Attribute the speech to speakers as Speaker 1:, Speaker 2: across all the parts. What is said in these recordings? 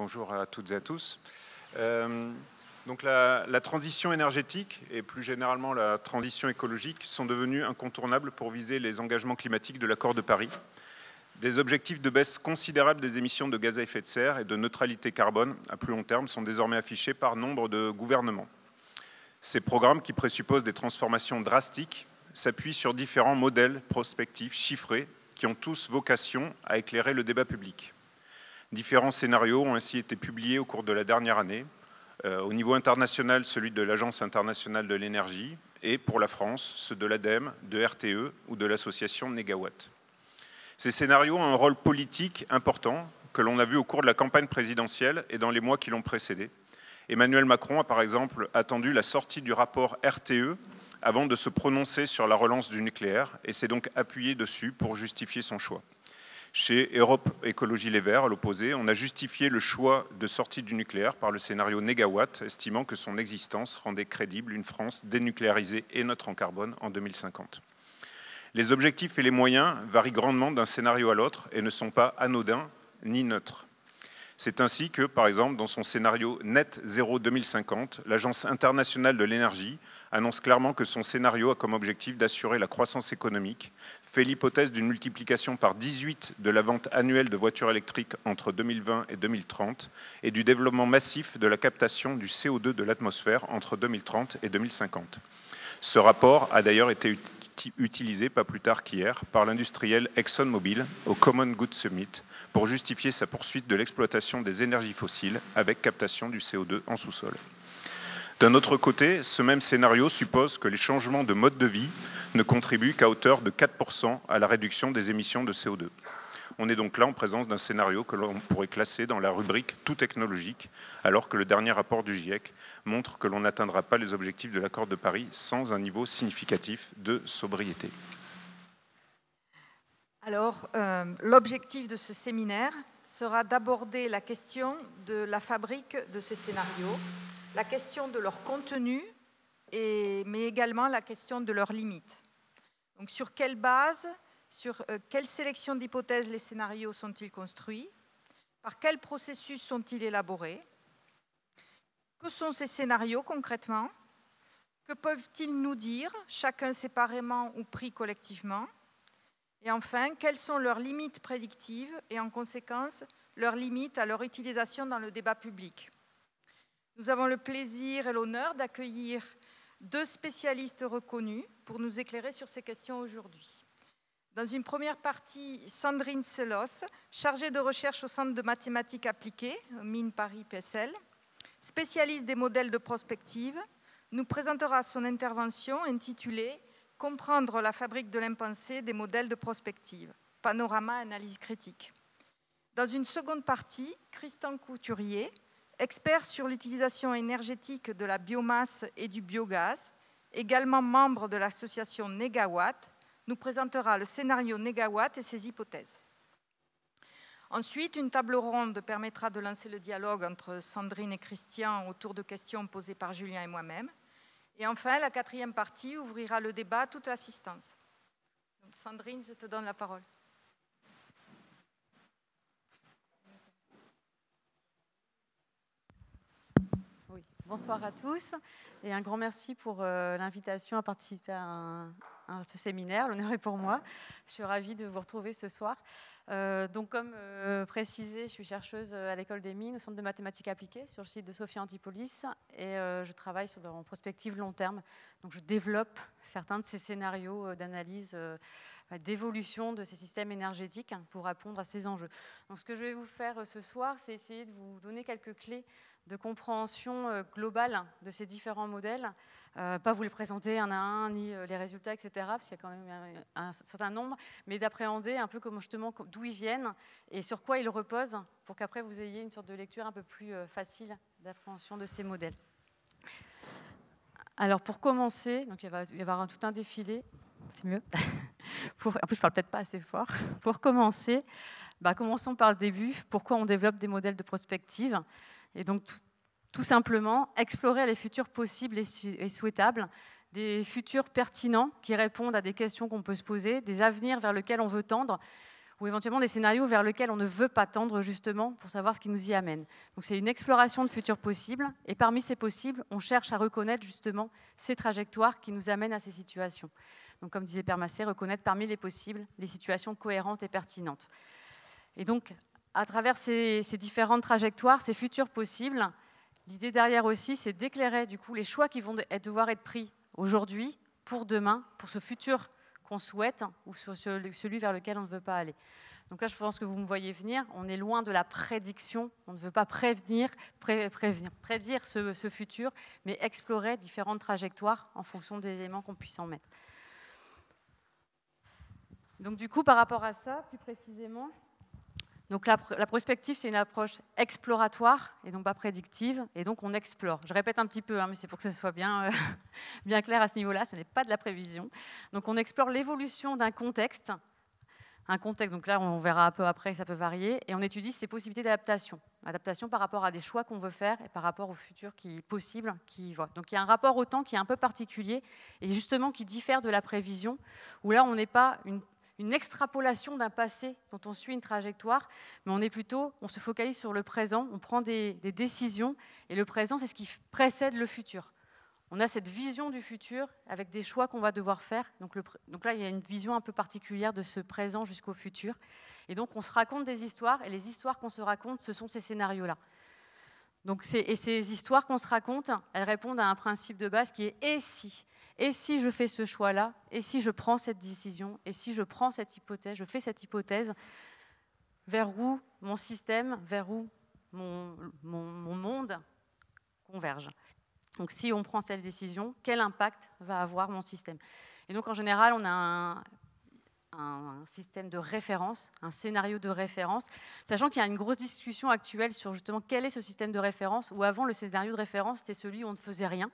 Speaker 1: Bonjour à toutes et à tous. Donc la transition énergétique et plus généralement la transition écologique sont devenues incontournables pour viser les engagements climatiques de l'accord de Paris. Des objectifs de baisse considérable des émissions de gaz à effet de serre et de neutralité carbone à plus long terme sont désormais affichés par nombre de gouvernements. Ces programmes, qui présupposent des transformations drastiques, s'appuient sur différents modèles prospectifs chiffrés qui ont tous vocation à éclairer le débat public. Différents scénarios ont ainsi été publiés au cours de la dernière année. Au niveau international, celui de l'Agence internationale de l'énergie et pour la France, ceux de l'ADEME, de RTE ou de l'association Négawatt. Ces scénarios ont un rôle politique important que l'on a vu au cours de la campagne présidentielle et dans les mois qui l'ont précédé. Emmanuel Macron a par exemple attendu la sortie du rapport RTE avant de se prononcer sur la relance du nucléaire et s'est donc appuyé dessus pour justifier son choix. Chez Europe Écologie Les Verts, à l'opposé, on a justifié le choix de sortie du nucléaire par le scénario Négawatt, estimant que son existence rendait crédible une France dénucléarisée et neutre en carbone en 2050. Les objectifs et les moyens varient grandement d'un scénario à l'autre et ne sont pas anodins ni neutres. C'est ainsi que, par exemple, dans son scénario Net Zéro 2050, l'Agence internationale de l'énergie annonce clairement que son scénario a comme objectif d'assurer la croissance économique, fait l'hypothèse d'une multiplication par 18 de la vente annuelle de voitures électriques entre 2020 et 2030 et du développement massif de la captation du CO2 de l'atmosphère entre 2030 et 2050. Ce rapport a d'ailleurs été utilisé pas plus tard qu'hier par l'industriel ExxonMobil au Common Good Summit pour justifier sa poursuite de l'exploitation des énergies fossiles avec captation du CO2 en sous-sol. D'un autre côté, ce même scénario suppose que les changements de mode de vie ne contribuent qu'à hauteur de 4% à la réduction des émissions de CO2. On est donc là en présence d'un scénario que l'on pourrait classer dans la rubrique tout technologique, alors que le dernier rapport du GIEC montre que l'on n'atteindra pas les objectifs de l'accord de Paris sans un niveau significatif de sobriété.
Speaker 2: Alors, l'objectif de ce séminaire sera d'aborder la question de la fabrique de ces scénarios, la question de leur contenu, mais également la question de leurs limites. Donc, sur quelle base, sur quelle sélection d'hypothèses les scénarios sont-ils construits? Par quel processus sont-ils élaborés? Que sont ces scénarios concrètement? Que peuvent-ils nous dire, chacun séparément ou pris collectivement? Et enfin, quelles sont leurs limites prédictives et en conséquence leurs limites à leur utilisation dans le débat public? Nous avons le plaisir et l'honneur d'accueillir deux spécialistes reconnus pour nous éclairer sur ces questions aujourd'hui. Dans une première partie, Sandrine Sellos, chargée de recherche au Centre de mathématiques appliquées, Mines Paris PSL, spécialiste des modèles de prospective, nous présentera son intervention intitulée « Comprendre la fabrique de l'impensé des modèles de prospective, panorama analyse critique ». Dans une seconde partie, Christian Couturier, expert sur l'utilisation énergétique de la biomasse et du biogaz, également membre de l'association Négawatt, nous présentera le scénario Négawatt et ses hypothèses. Ensuite, une table ronde permettra de lancer le dialogue entre Sandrine et Christian autour de questions posées par Julien et moi-même. Et enfin, la quatrième partie ouvrira le débat à toute assistance. Donc, Sandrine, je te donne la parole.
Speaker 3: Oui. Bonsoir à tous et un grand merci pour l'invitation à participer à ce séminaire. L'honneur est pour moi. Je suis ravie de vous retrouver ce soir. Donc, comme précisé, je suis chercheuse à l'École des Mines, au Centre de mathématiques appliquées, sur le site de Sophia Antipolis, et je travaille en prospective long terme. Donc, je développe certains de ces scénarios d'analyse, d'évolution de ces systèmes énergétiques pour répondre à ces enjeux. Donc, ce que je vais vous faire ce soir, c'est essayer de vous donner quelques clés de compréhension globale de ces différents modèles. Pas vous les présenter un à un, ni les résultats, etc., parce qu'il y a quand même un certain nombre, mais d'appréhender un peu comment, justement, d'où ils viennent et sur quoi ils reposent, pour qu'après vous ayez une sorte de lecture un peu plus facile d'appréhension de ces modèles. Alors pour commencer, donc il va y avoir tout un défilé, c'est mieux. En plus je parle peut-être pas assez fort. Pour commencer, commençons par le début. Pourquoi on développe des modèles de prospective? Et donc tout simplement explorer les futurs possibles et souhaitables, des futurs pertinents qui répondent à des questions qu'on peut se poser, des avenirs vers lesquels on veut tendre, ou éventuellement des scénarios vers lesquels on ne veut pas tendre justement pour savoir ce qui nous y amène. Donc c'est une exploration de futurs possibles, et parmi ces possibles, on cherche à reconnaître justement ces trajectoires qui nous amènent à ces situations. Donc comme disait Père Massé, reconnaître parmi les possibles les situations cohérentes et pertinentes. Et donc à travers ces différentes trajectoires, ces futurs possibles, l'idée derrière aussi, c'est d'éclairer du coup les choix qui vont devoir être pris aujourd'hui, pour demain, pour ce futur qu'on souhaite ou sur celui vers lequel on ne veut pas aller. Donc là, je pense que vous me voyez venir. On est loin de la prédiction. On ne veut pas prédire ce futur, mais explorer différentes trajectoires en fonction des éléments qu'on puisse en mettre. Donc du coup, par rapport à ça, plus précisément, donc la prospective, c'est une approche exploratoire et non pas prédictive, et donc on explore. Je répète un petit peu, mais c'est pour que ce soit bien, bien clair à ce niveau-là, ce n'est pas de la prévision. Donc on explore l'évolution d'un contexte, donc là on verra un peu après, ça peut varier, et on étudie ses possibilités d'adaptation. Adaptation par rapport à des choix qu'on veut faire et par rapport au futur qui est possible. Donc il y a un rapport au temps qui est un peu particulier, et justement qui diffère de la prévision, où là on n'est pas une extrapolation d'un passé dont on suit une trajectoire, mais on se focalise sur le présent, on prend des décisions, et le présent, c'est ce qui précède le futur. On a cette vision du futur avec des choix qu'on va devoir faire. Donc là, il y a une vision un peu particulière de ce présent jusqu'au futur. Et donc, on se raconte des histoires, et les histoires qu'on se raconte, ce sont ces scénarios-là. Donc, ces histoires qu'on se raconte, elles répondent à un principe de base qui est « et si ?» Et si je fais ce choix-là, et si je prends cette décision, et si je prends cette hypothèse, je fais cette hypothèse, vers où mon système, vers où mon monde converge. Donc si on prend cette décision, quel impact va avoir mon système? Et donc en général, on a un système de référence, un scénario de référence, sachant qu'il y a une grosse discussion actuelle sur justement quel est ce système de référence, où avant le scénario de référence, c'était celui où on ne faisait rien.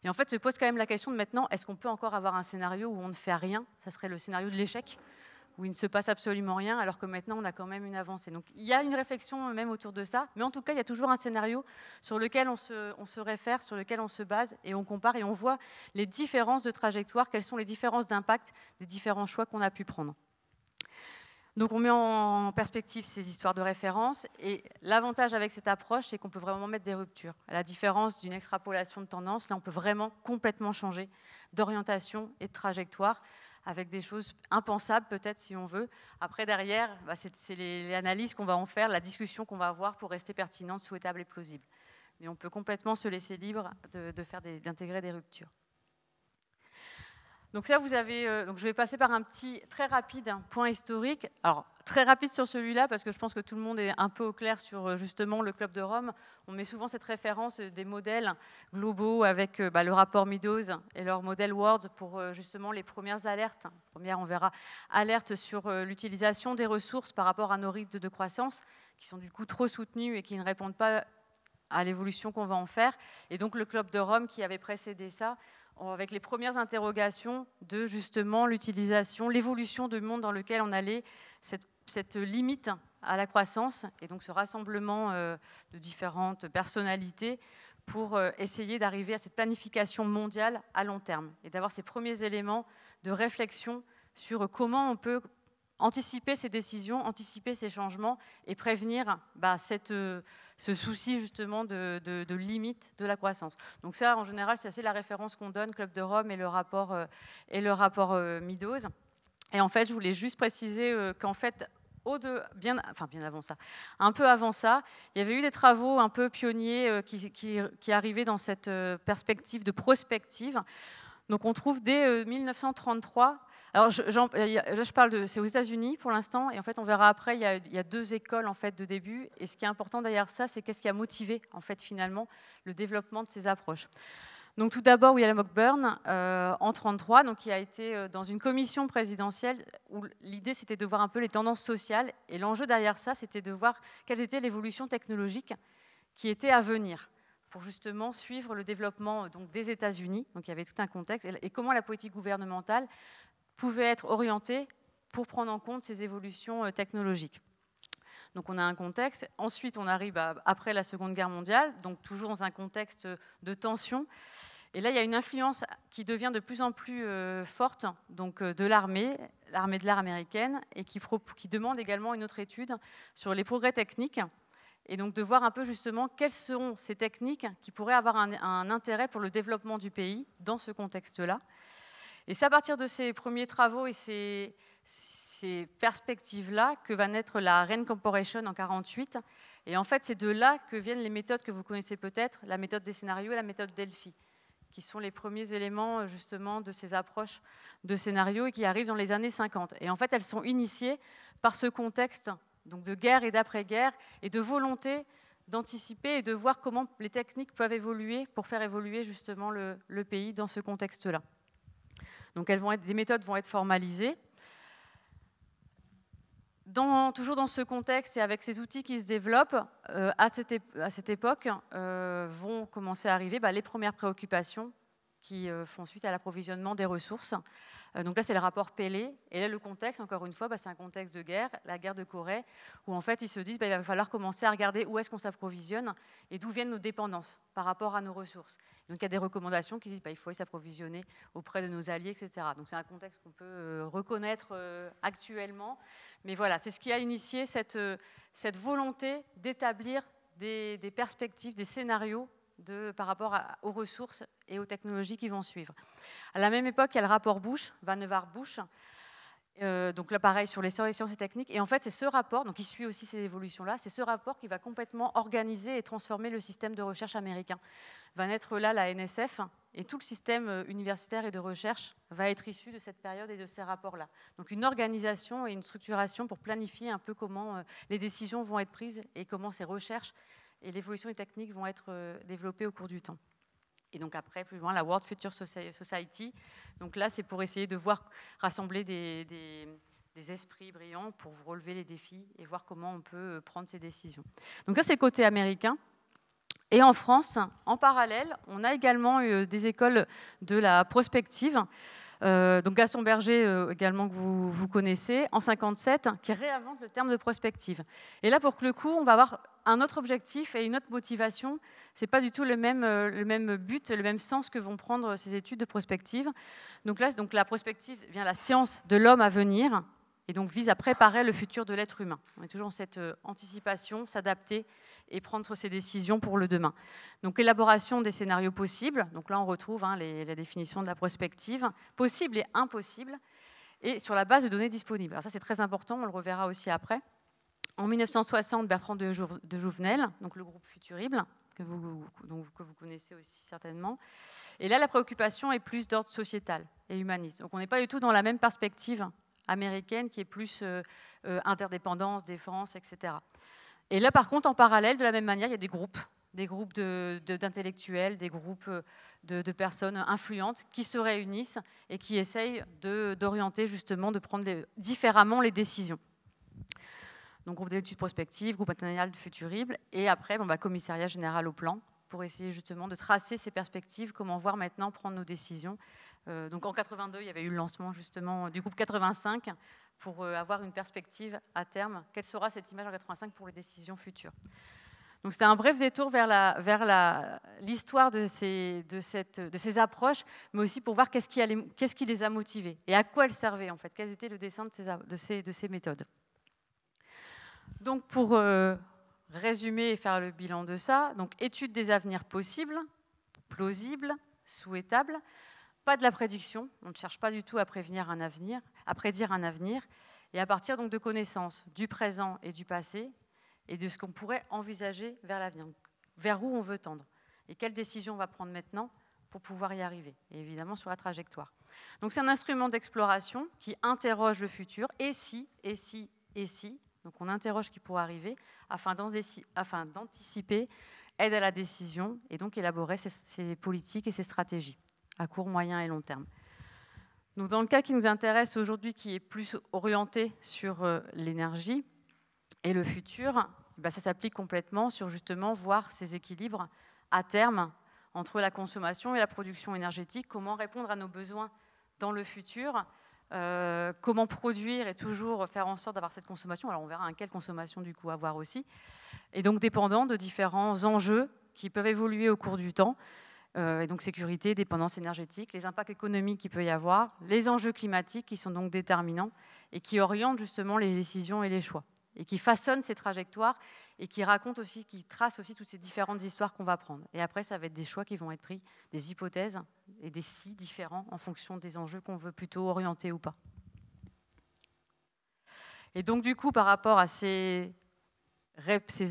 Speaker 3: Et en fait, se pose quand même la question de maintenant, est-ce qu'on peut encore avoir un scénario où on ne fait rien? Ça serait le scénario de l'échec, où il ne se passe absolument rien, alors que maintenant, on a quand même une avancée. Donc, il y a une réflexion même autour de ça, mais en tout cas, il y a toujours un scénario sur lequel on se réfère, sur lequel on se base, et on compare, et on voit les différences de trajectoire, quelles sont les différences d'impact des différents choix qu'on a pu prendre. Donc on met en perspective ces histoires de référence, et l'avantage avec cette approche, c'est qu'on peut vraiment mettre des ruptures. À la différence d'une extrapolation de tendance, là on peut vraiment complètement changer d'orientation et de trajectoire, avec des choses impensables peut-être si on veut. Après derrière, c'est les analyses qu'on va en faire, la discussion qu'on va avoir pour rester pertinente, souhaitable et plausible. Mais on peut complètement se laisser libre d'intégrer des ruptures. Donc ça, donc je vais passer par un petit, très rapide point historique. Alors, très rapide sur celui-là, parce que je pense que tout le monde est un peu au clair sur justement le Club de Rome. On met souvent cette référence des modèles globaux avec le rapport Meadows et leur modèle Words pour justement les premières alertes. Première, on verra, alerte sur l'utilisation des ressources par rapport à nos rythmes de croissance, qui sont du coup trop soutenus et qui ne répondent pas à l'évolution qu'on va en faire. Et donc le Club de Rome qui avait précédé ça, avec les premières interrogations de justement l'utilisation, l'évolution du monde dans lequel on allait, cette limite à la croissance, et donc ce rassemblement de différentes personnalités pour essayer d'arriver à cette planification mondiale à long terme, et d'avoir ces premiers éléments de réflexion sur comment on peut anticiper ces décisions, anticiper ces changements et prévenir ce souci justement de limite de la croissance. Donc ça, en général, c'est assez la référence qu'on donne, Club de Rome et le rapport Meadows. Et en fait, je voulais juste préciser qu'en fait, bien avant ça, un peu avant ça, il y avait eu des travaux un peu pionniers qui arrivaient dans cette perspective de prospective. Donc on trouve dès 1933. Alors, là, je parle c'est aux États-Unis pour l'instant, et en fait, on verra après, il y a deux écoles en fait de début, et ce qui est important derrière ça, c'est qu'est-ce qui a motivé en fait finalement le développement de ces approches. Donc, tout d'abord, William Cockburn en 1933, donc qui a été dans une commission présidentielle où l'idée c'était de voir un peu les tendances sociales, et l'enjeu derrière ça, c'était de voir quelle était l'évolution technologique qui était à venir, pour justement suivre le développement donc, des États-Unis. Donc il y avait tout un contexte, et comment la politique gouvernementale pouvait être orientée pour prendre en compte ces évolutions technologiques. Donc on a un contexte. Ensuite, on arrive après la Seconde Guerre mondiale, donc toujours dans un contexte de tension. Et là, il y a une influence qui devient de plus en plus forte donc, de l'armée. l'armée de l'air américaine et qui demande également une autre étude sur les progrès techniques et donc de voir un peu justement quelles seront ces techniques qui pourraient avoir un intérêt pour le développement du pays dans ce contexte-là. Et c'est à partir de ces premiers travaux et ces perspectives-là que va naître la Rain Corporation en 1948. Et en fait, c'est de là que viennent les méthodes que vous connaissez peut-être, la méthode des scénarios et la méthode Delphi, qui sont les premiers éléments justement de ces approches de scénarios et qui arrivent dans les années 50. Et en fait, elles sont initiées par ce contexte donc de guerre et d'après-guerre et de volonté d'anticiper et de voir comment les techniques peuvent évoluer pour faire évoluer justement le pays dans ce contexte-là. Donc des méthodes vont être formalisées. Toujours dans ce contexte et avec ces outils qui se développent, à cette époque, vont commencer à arriver les premières préoccupations qui font suite à l'approvisionnement des ressources. Donc là, c'est le rapport Pellé. Et là, le contexte, encore une fois, c'est un contexte de guerre, la guerre de Corée, où en fait, ils se disent il va falloir commencer à regarder où est-ce qu'on s'approvisionne et d'où viennent nos dépendances par rapport à nos ressources. Donc il y a des recommandations qui disent il faut s'approvisionner auprès de nos alliés, etc. Donc c'est un contexte qu'on peut reconnaître actuellement. Mais voilà, c'est ce qui a initié cette volonté d'établir des perspectives, des scénarios par rapport aux ressources et aux technologies qui vont suivre. À la même époque, il y a le rapport Bush, Vannevar-Bush, donc là pareil sur les sciences et techniques, et en fait c'est ce rapport, donc il suit aussi ces évolutions-là, c'est ce rapport qui va complètement organiser et transformer le système de recherche américain. Va naître là la NSF, et tout le système universitaire et de recherche va être issu de cette période et de ces rapports-là. Donc une organisation et une structuration pour planifier un peu comment les décisions vont être prises et comment ces recherches et l'évolution des techniques vont être développées au cours du temps. Et donc après, plus loin, la World Future Society. Donc là, c'est pour essayer de rassembler des esprits brillants pour relever les défis et voir comment on peut prendre ces décisions. Donc ça, c'est le côté américain. Et en France, en parallèle, on a également eu des écoles de la prospective. Donc Gaston Berger, également que vous connaissez, en 1957, qui réinvente le terme de prospective. Et là, pour le coup, on va avoir un autre objectif et une autre motivation. Ce n'est pas du tout le même but, le même sens que vont prendre ces études de prospective. Donc là, la prospective vient la science de l'homme à venir et donc vise à préparer le futur de l'être humain. On est toujours dans cette anticipation, s'adapter et prendre ses décisions pour le demain. Donc élaboration des scénarios possibles. Donc là, on retrouve la définition de la prospective, possible et impossible, et sur la base de données disponibles. Alors ça, c'est très important, on le reverra aussi après. En 1960, Bertrand de Jouvenel, donc le groupe Futurible, que vous connaissez aussi certainement. Et là, la préoccupation est plus d'ordre sociétal et humaniste. Donc on n'est pas du tout dans la même perspective américaine qui est plus interdépendance, défense, etc. Et là, par contre, en parallèle, de la même manière, il y a des groupes d'intellectuels, des groupes de personnes influentes qui se réunissent et qui essayent d'orienter justement, de prendre différemment les décisions. Donc, groupe d'études prospectives, groupe international de Futurible, et après, commissariat général au plan, pour essayer justement de tracer ces perspectives, comment voir maintenant prendre nos décisions. Donc en 82, il y avait eu le lancement justement du groupe 85 pour avoir une perspective à terme. Quelle sera cette image en 85 pour les décisions futures? Donc c'était un bref détour vers l'histoire de ces approches, mais aussi pour voir qu'est-ce qui les a motivés et à quoi elles servaient en fait, quels étaient le dessin de ces méthodes. Donc pour résumer et faire le bilan de ça, donc étude des avenirs possibles, plausibles, souhaitables, pas de la prédiction, on ne cherche pas du tout à prédire un avenir, et à partir donc de connaissances du présent et du passé, et de ce qu'on pourrait envisager vers l'avenir, vers où on veut tendre, et quelles décisions on va prendre maintenant pour pouvoir y arriver, et évidemment sur la trajectoire. Donc c'est un instrument d'exploration qui interroge le futur, et si, donc on interroge ce qui pourrait arriver, afin d'anticiper, aide à la décision, et donc élaborer ces politiques et ces stratégies, à court, moyen et long terme. Donc dans le cas qui nous intéresse aujourd'hui, qui est plus orienté sur l'énergie et le futur, ça s'applique complètement sur justement voir ces équilibres à terme entre la consommation et la production énergétique, comment répondre à nos besoins dans le futur, comment produire et toujours faire en sorte d'avoir cette consommation. Alors on verra quelle consommation du coup avoir aussi, et donc dépendant de différents enjeux qui peuvent évoluer au cours du temps. et donc sécurité, dépendance énergétique, les impacts économiques qu'il peut y avoir, les enjeux climatiques qui sont donc déterminants et qui orientent justement les décisions et les choix, et qui façonnent ces trajectoires et qui racontent aussi, qui tracent aussi toutes ces différentes histoires qu'on va prendre. Et après, ça va être des choix qui vont être pris, des hypothèses et des si différents en fonction des enjeux qu'on veut plutôt orienter ou pas. Et donc du coup, par rapport à ces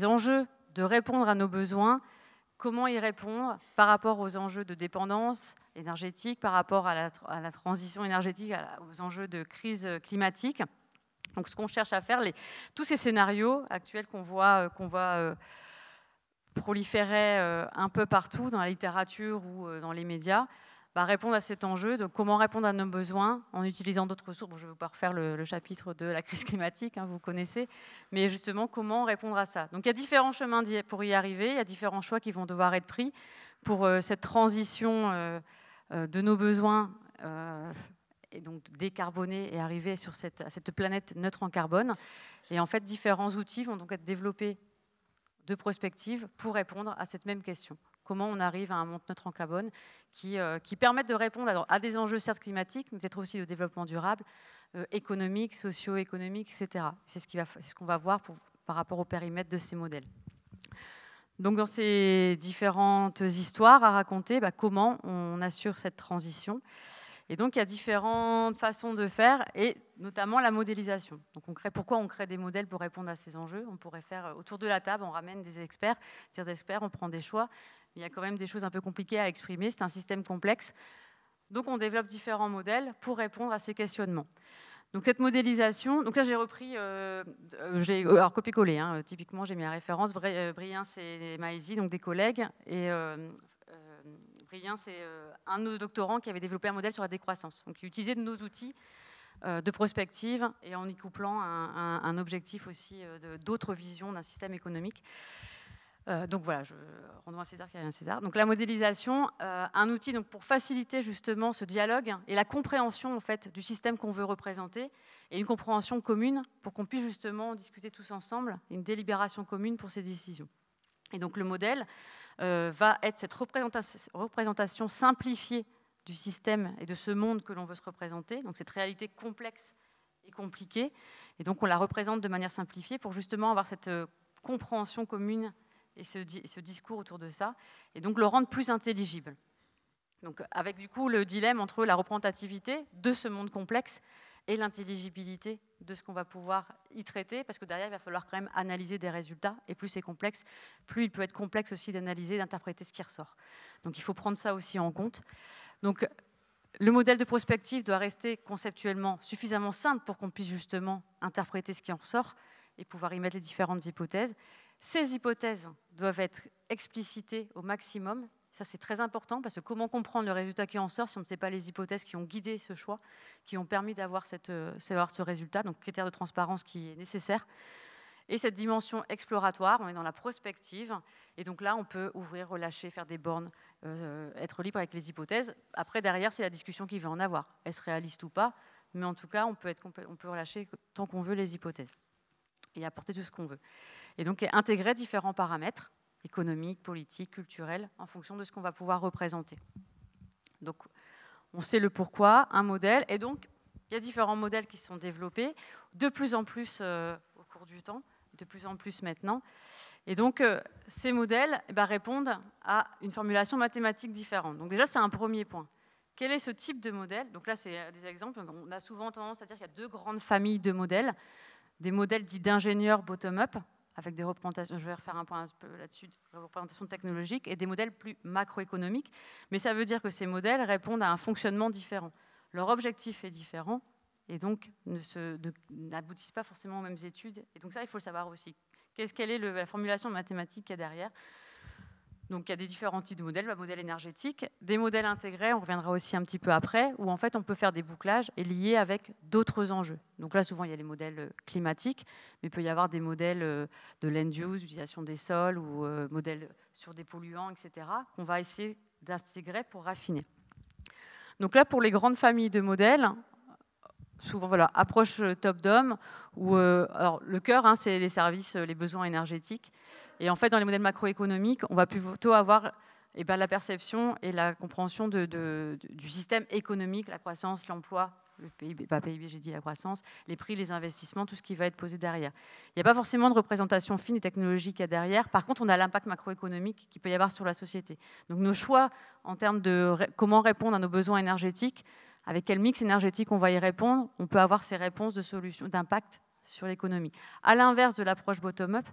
Speaker 3: enjeux de répondre à nos besoins, comment y répondre par rapport aux enjeux de dépendance énergétique, par rapport à la transition énergétique, aux enjeux de crise climatique. Donc ce qu'on cherche à faire, tous ces scénarios actuels qu'on voit proliférer un peu partout dans la littérature ou dans les médias, répondre à cet enjeu, donc comment répondre à nos besoins en utilisant d'autres ressources. Bon, je ne vais pas refaire le chapitre de la crise climatique, hein, vous connaissez, mais justement, comment répondre à ça. Donc il y a différents chemins pour y arriver, il y a différents choix qui vont devoir être pris pour cette transition de nos besoins, et donc décarboner et arriver à cette planète neutre en carbone. Et en fait, différents outils vont donc être développés de prospective pour répondre à cette même question. Comment on arrive à un monde neutre en carbone qui permette de répondre à des enjeux certes climatiques, mais peut-être aussi de développement durable, économique, socio-économique, etc. C'est ce qu'on va voir par rapport au périmètre de ces modèles. Donc dans ces différentes histoires à raconter, comment on assure cette transition. Et donc il y a différentes façons de faire, et notamment la modélisation. Donc pourquoi on crée des modèles pour répondre à ces enjeux? On pourrait faire autour de la table, on ramène des experts, on prend des choix. Il y a quand même des choses un peu compliquées à exprimer, c'est un système complexe. Donc on développe différents modèles pour répondre à ces questionnements. Donc cette modélisation, donc là j'ai repris, alors copié-collé, hein, typiquement j'ai mis la référence, Briens et Maisy, donc des collègues, et Briens c'est un de nos doctorants qui avait développé un modèle sur la décroissance. Donc il utilisait de nos outils de prospective et en y couplant un objectif aussi d'autres visions d'un système économique. Donc voilà, rendons à César qui a rien à César. Donc la modélisation, un outil donc, pour faciliter justement ce dialogue et la compréhension en fait, du système qu'on veut représenter et une compréhension commune pour qu'on puisse justement discuter tous ensemble, une délibération commune pour ces décisions. Et donc le modèle va être cette représentation simplifiée du système et de ce monde que l'on veut se représenter, donc cette réalité complexe et compliquée. Et donc on la représente de manière simplifiée pour justement avoir cette compréhension commune et ce discours autour de ça, et donc le rendre plus intelligible. Donc avec du coup le dilemme entre la représentativité de ce monde complexe et l'intelligibilité de ce qu'on va pouvoir y traiter, parce que derrière il va falloir quand même analyser des résultats, et plus c'est complexe, plus il peut être complexe aussi d'analyser, d'interpréter ce qui ressort. Donc il faut prendre ça aussi en compte. Donc le modèle de prospective doit rester conceptuellement suffisamment simple pour qu'on puisse justement interpréter ce qui en ressort et pouvoir y mettre les différentes hypothèses. Ces hypothèses doivent être explicitées au maximum. Ça, c'est très important, parce que comment comprendre le résultat qui en sort si on ne sait pas les hypothèses qui ont guidé ce choix, qui ont permis d'avoir ce résultat, donc critère de transparence qui est nécessaire. Et cette dimension exploratoire, on est dans la prospective, et donc là, on peut ouvrir, relâcher, faire des bornes, être libre avec les hypothèses. Après, derrière, c'est la discussion qui va en avoir. Est-ce réaliste ou pas? Mais en tout cas, on peut relâcher tant qu'on veut les hypothèses et apporter tout ce qu'on veut. Et donc intégrer différents paramètres économiques, politiques, culturels, en fonction de ce qu'on va pouvoir représenter. Donc on sait le pourquoi, un modèle, et donc il y a différents modèles qui sont développés, de plus en plus au cours du temps, de plus en plus maintenant. Et donc ces modèles répondent à une formulation mathématique différente. Donc déjà c'est un premier point. Quel est ce type de modèle? Donc là c'est des exemples, on a souvent tendance à dire qu'il y a deux grandes familles de modèles. Des modèles dits d'ingénieurs bottom-up, avec des représentations, je vais refaire un point un peu là-dessus, des représentations technologiques, et des modèles plus macroéconomiques. Mais ça veut dire que ces modèles répondent à un fonctionnement différent. Leur objectif est différent, et donc n'aboutissent pas forcément aux mêmes études. Et donc ça, il faut le savoir aussi. Quelle est la formulation mathématique qu'il y a derrière? Donc il y a des différents types de modèles, le modèle énergétique, des modèles intégrés, on reviendra aussi un petit peu après, où en fait on peut faire des bouclages et liés avec d'autres enjeux. Donc là souvent il y a les modèles climatiques, mais il peut y avoir des modèles de land use, utilisation des sols, ou modèles sur des polluants, etc., qu'on va essayer d'intégrer pour raffiner. Donc là pour les grandes familles de modèles, souvent voilà, approche top-down, où alors, le cœur c'est les services, les besoins énergétiques. Et en fait, dans les modèles macroéconomiques, on va plutôt avoir et ben, la perception et la compréhension du système économique, la croissance, l'emploi, le PIB, pas PIB, j'ai dit la croissance, les prix, les investissements, tout ce qui va être posé derrière. Il n'y a pas forcément de représentation fine et technologique qu'il y a derrière. Par contre, on a l'impact macroéconomique qu'il peut y avoir sur la société. Donc nos choix en termes de comment répondre à nos besoins énergétiques, avec quel mix énergétique on va y répondre, on peut avoir ces réponses de solutions, d'impact sur l'économie. À l'inverse de l'approche bottom-up,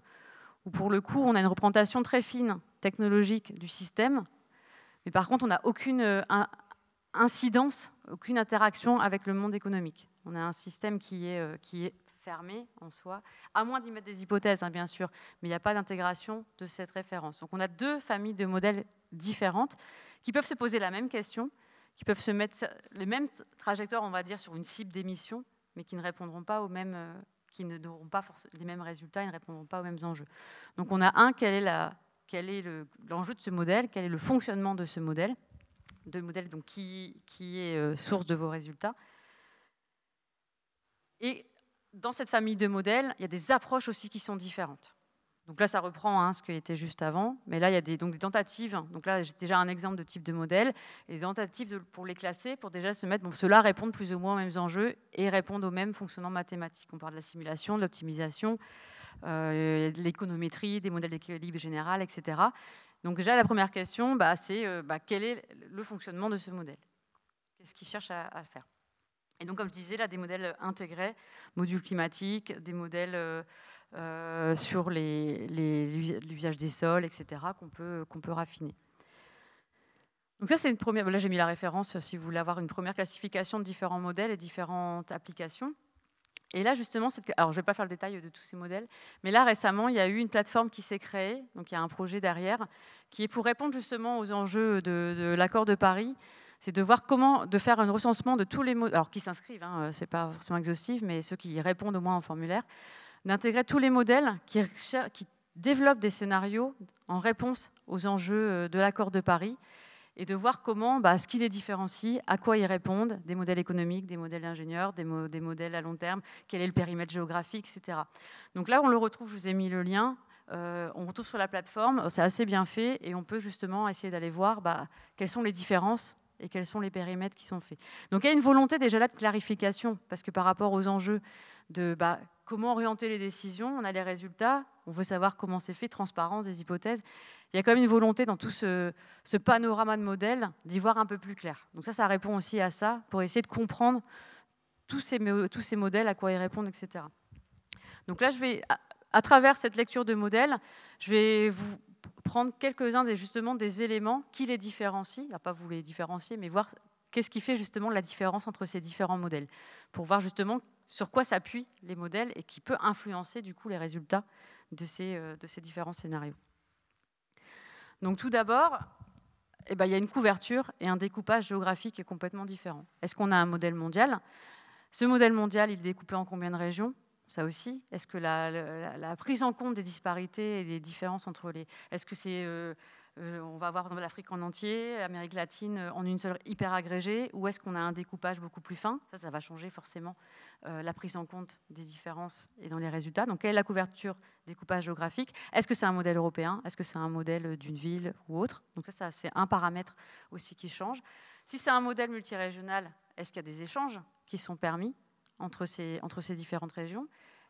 Speaker 3: où pour le coup, on a une représentation très fine technologique du système, mais par contre, on n'a aucune incidence, aucune interaction avec le monde économique. On a un système qui est fermé en soi, à moins d'y mettre des hypothèses, hein, bien sûr, mais il n'y a pas d'intégration de cette référence. Donc on a deux familles de modèles différentes qui peuvent se poser la même question, qui peuvent se mettre les mêmes trajectoires, on va dire, sur une cible d'émission, mais qui ne répondront pas aux mêmes, qui n'auront pas les mêmes résultats et ne répondront pas aux mêmes enjeux. Donc on a quel est l'enjeu de ce modèle, quel est le fonctionnement de ce modèle, donc, qui est source de vos résultats. Et dans cette famille de modèles, il y a des approches aussi qui sont différentes. Donc là, ça reprend ce qui était juste avant, mais là, il y a des tentatives. Donc là, j'ai déjà un exemple de type de modèle, et des tentatives pour les classer, pour déjà se mettre, ceux-là répondent plus ou moins aux mêmes enjeux et répondent aux mêmes fonctionnements mathématiques. On parle de la simulation, de l'optimisation, de l'économétrie, des modèles d'équilibre général, etc. Donc déjà, la première question, c'est quel est le fonctionnement de ce modèle? Qu'est-ce qu'il cherche à faire? Et donc, comme je disais, là, des modèles intégrés, modules climatiques, des modèles sur l'usage des sols, etc., qu'on peut raffiner. Donc ça, c'est une première... Là, j'ai mis la référence, si vous voulez avoir une première classification de différents modèles et différentes applications. Et là, justement, alors je ne vais pas faire le détail de tous ces modèles, mais là, récemment, il y a eu une plateforme qui s'est créée, donc il y a un projet derrière, qui est pour répondre justement aux enjeux de l'accord de Paris, c'est de voir de faire un recensement de tous les modèles, alors qui s'inscrivent, ce n'est pas forcément exhaustif, mais ceux qui répondent au moins en formulaire, d'intégrer tous les modèles qui développent des scénarios en réponse aux enjeux de l'accord de Paris, et de voir comment, ce qui les différencie, à quoi ils répondent, des modèles économiques, des modèles d'ingénieurs, des modèles à long terme, quel est le périmètre géographique, etc. Donc là, on le retrouve, je vous ai mis le lien, on retrouve sur la plateforme, c'est assez bien fait, et on peut justement essayer d'aller voir quelles sont les différences et quels sont les périmètres qui sont faits. Donc il y a une volonté déjà là de clarification, parce que par rapport aux enjeux de comment orienter les décisions, on a les résultats, on veut savoir comment c'est fait, transparence des hypothèses. Il y a quand même une volonté dans tout ce panorama de modèles d'y voir un peu plus clair. Donc ça répond aussi à ça, pour essayer de comprendre tous ces modèles, à quoi ils répondent, etc. Donc là, à travers cette lecture de modèles, je vais vous prendre quelques-uns des éléments qui les différencient, pas vous les différencier, mais voir qu'est-ce qui fait justement la différence entre ces différents modèles, pour voir justement sur quoi s'appuient les modèles et qui peut influencer du coup les résultats de ces différents scénarios. Donc tout d'abord, il y a une couverture et un découpage géographique qui est complètement différent. Est-ce qu'on a un modèle mondial? Ce modèle mondial, il est découpé en combien de régions? Ça aussi. Est-ce que la prise en compte des disparités et des différences entre les... Est-ce que c'est... on va avoir l'Afrique en entier, l'Amérique latine en une seule hyper agrégée, ou est-ce qu'on a un découpage beaucoup plus fin? Ça va changer forcément la prise en compte des différences et dans les résultats. Donc, quelle est la couverture découpage géographique? Est-ce que c'est un modèle européen? Est-ce que c'est un modèle d'une ville ou autre? Donc ça c'est un paramètre aussi qui change. Si c'est un modèle multirégional, est-ce qu'il y a des échanges qui sont permis entre ces différentes régions?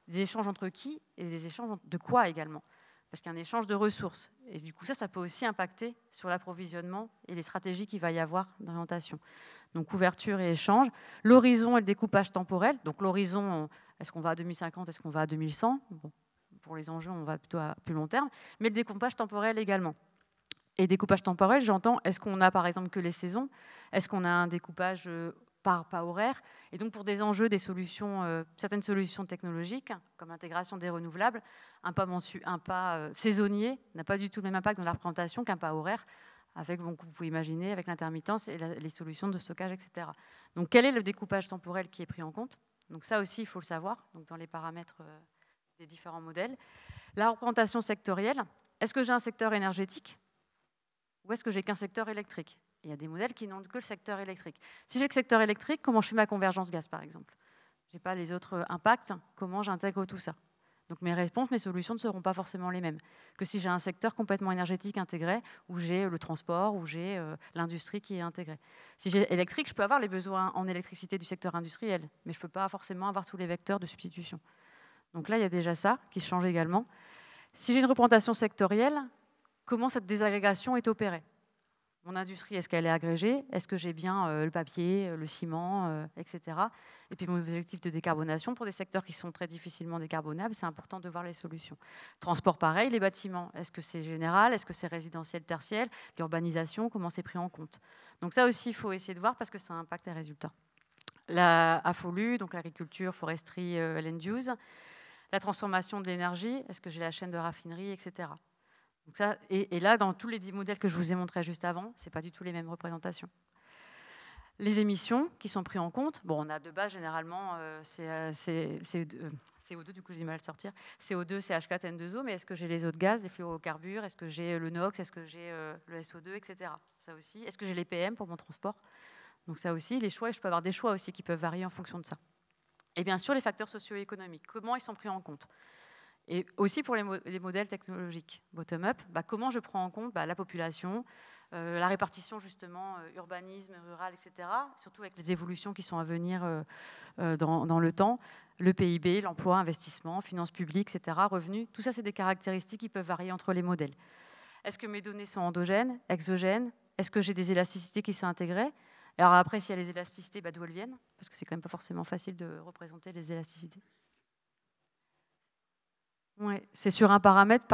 Speaker 3: Des échanges entre qui et des échanges de quoi également? Parce qu'il y a un échange de ressources. Et du coup, ça peut aussi impacter sur l'approvisionnement et les stratégies qu'il va y avoir d'orientation. Donc, couverture et échange. L'horizon et le découpage temporel. Donc, l'horizon, est-ce qu'on va à 2050, est-ce qu'on va à 2100? Bon, pour les enjeux, on va plutôt à plus long terme. Mais le découpage temporel également. Et découpage temporel, j'entends, est-ce qu'on a par exemple que les saisons? Est-ce qu'on a un découpage pas horaire? Et donc pour des enjeux, certaines solutions technologiques, comme l'intégration des renouvelables, un pas saisonnier n'a pas du tout le même impact dans la représentation qu'un pas horaire, avec, vous pouvez imaginer, avec l'intermittence et les solutions de stockage, etc. Donc quel est le découpage temporel qui est pris en compte? Donc ça aussi, il faut le savoir, donc dans les paramètres des différents modèles. La représentation sectorielle, est-ce que j'ai un secteur énergétique? Ou est-ce que j'ai qu'un secteur électrique? Il y a des modèles qui n'ont que le secteur électrique. Si j'ai le secteur électrique, comment je fais ma convergence gaz, par exemple? Je n'ai pas les autres impacts, comment j'intègre tout ça? Donc mes réponses, mes solutions ne seront pas forcément les mêmes que si j'ai un secteur complètement énergétique intégré, où j'ai le transport, où j'ai l'industrie qui est intégrée. Si j'ai électrique, je peux avoir les besoins en électricité du secteur industriel, mais je ne peux pas forcément avoir tous les vecteurs de substitution. Donc là, il y a déjà ça qui change également. Si j'ai une représentation sectorielle, comment cette désagrégation est opérée? Mon industrie, est-ce qu'elle est agrégée? Est-ce que j'ai bien le papier, le ciment, etc. Et puis mon objectif de décarbonation, pour des secteurs qui sont très difficilement décarbonables, c'est important de voir les solutions. Transport, pareil, les bâtiments, est-ce que c'est général? Est-ce que c'est résidentiel, tertiaire? L'urbanisation, comment c'est pris en compte? Donc ça aussi, il faut essayer de voir parce que ça impacte les résultats. La AFOLU, donc l'agriculture, foresterie, land use. La transformation de l'énergie, est-ce que j'ai la chaîne de raffinerie, etc. Donc ça, et là, dans tous les 10 modèles que je vous ai montrés juste avant, ce n'est pas du tout les mêmes représentations. Les émissions qui sont prises en compte, bon, on a de base généralement CO2, du coup j'ai du mal à le sortir, CO2, CH4, N2O, mais est-ce que j'ai les autres gaz, les fluorocarbures, est-ce que j'ai le NOx, est-ce que j'ai le SO2, etc. Ça aussi, est-ce que j'ai les PM pour mon transport? Donc ça aussi, les choix, et je peux avoir des choix aussi qui peuvent varier en fonction de ça. Et bien sûr, les facteurs socio-économiques, comment ils sont pris en compte? Et aussi pour les modèles technologiques bottom-up, comment je prends en compte la population, la répartition justement, urbanisme, rural, etc. Surtout avec les évolutions qui sont à venir dans le temps, le PIB, l'emploi, investissement, finances publiques, etc., revenus. Tout ça, c'est des caractéristiques qui peuvent varier entre les modèles. Est-ce que mes données sont endogènes, exogènes? Est-ce que j'ai des élasticités qui sont intégrées? Alors après, s'il y a les élasticités, d'où elles viennent? Parce que c'est quand même pas forcément facile de représenter les élasticités. Oui, c'est sur un paramètre,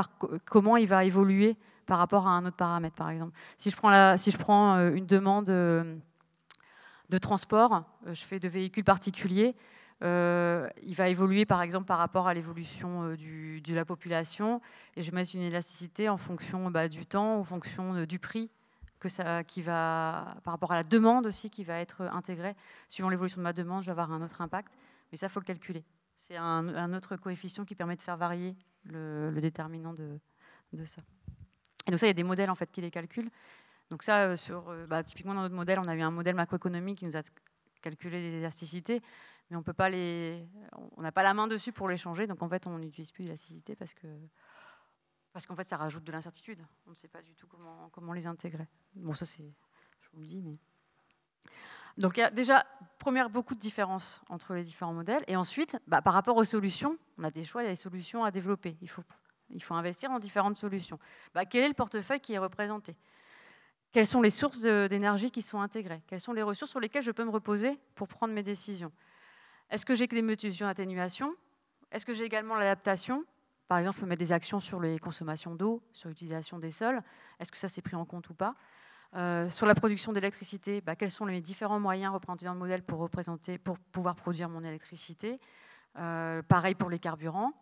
Speaker 3: comment il va évoluer par rapport à un autre paramètre, par exemple. Si je prends une demande de transport, je fais de véhicules particuliers, il va évoluer, par exemple, par rapport à l'évolution de la population, et je mets une élasticité en fonction du temps, en fonction du prix, par rapport à la demande aussi, qui va être intégrée. Suivant l'évolution de ma demande, je vais avoir un autre impact, mais ça, il faut le calculer. C'est un autre coefficient qui permet de faire varier le déterminant de ça. Et donc ça, il y a des modèles en fait qui les calculent. Donc ça, typiquement dans notre modèle, on a eu un modèle macroéconomique qui nous a calculé les élasticités, mais on n'a pas la main dessus pour les changer. Donc en fait, on n'utilise plus l'élasticité parce qu'en fait, ça rajoute de l'incertitude. On ne sait pas du tout comment les intégrer. Bon, ça c'est, je vous le dis, mais... Donc il y a déjà, beaucoup de différences entre les différents modèles. Et ensuite, par rapport aux solutions, on a des choix, il y a des solutions à développer. Il faut investir dans différentes solutions. Quel est le portefeuille qui est représenté? Quelles sont les sources d'énergie qui sont intégrées? Quelles sont les ressources sur lesquelles je peux me reposer pour prendre mes décisions? Est-ce que j'ai que des mesures d'atténuation? Est-ce que j'ai également l'adaptation? Par exemple, je peux mettre des actions sur les consommations d'eau, sur l'utilisation des sols. Est-ce que ça, c'est pris en compte ou pas? Sur la production d'électricité, quels sont les différents moyens représentés dans le modèle pour pouvoir produire mon électricité? Pareil pour les carburants.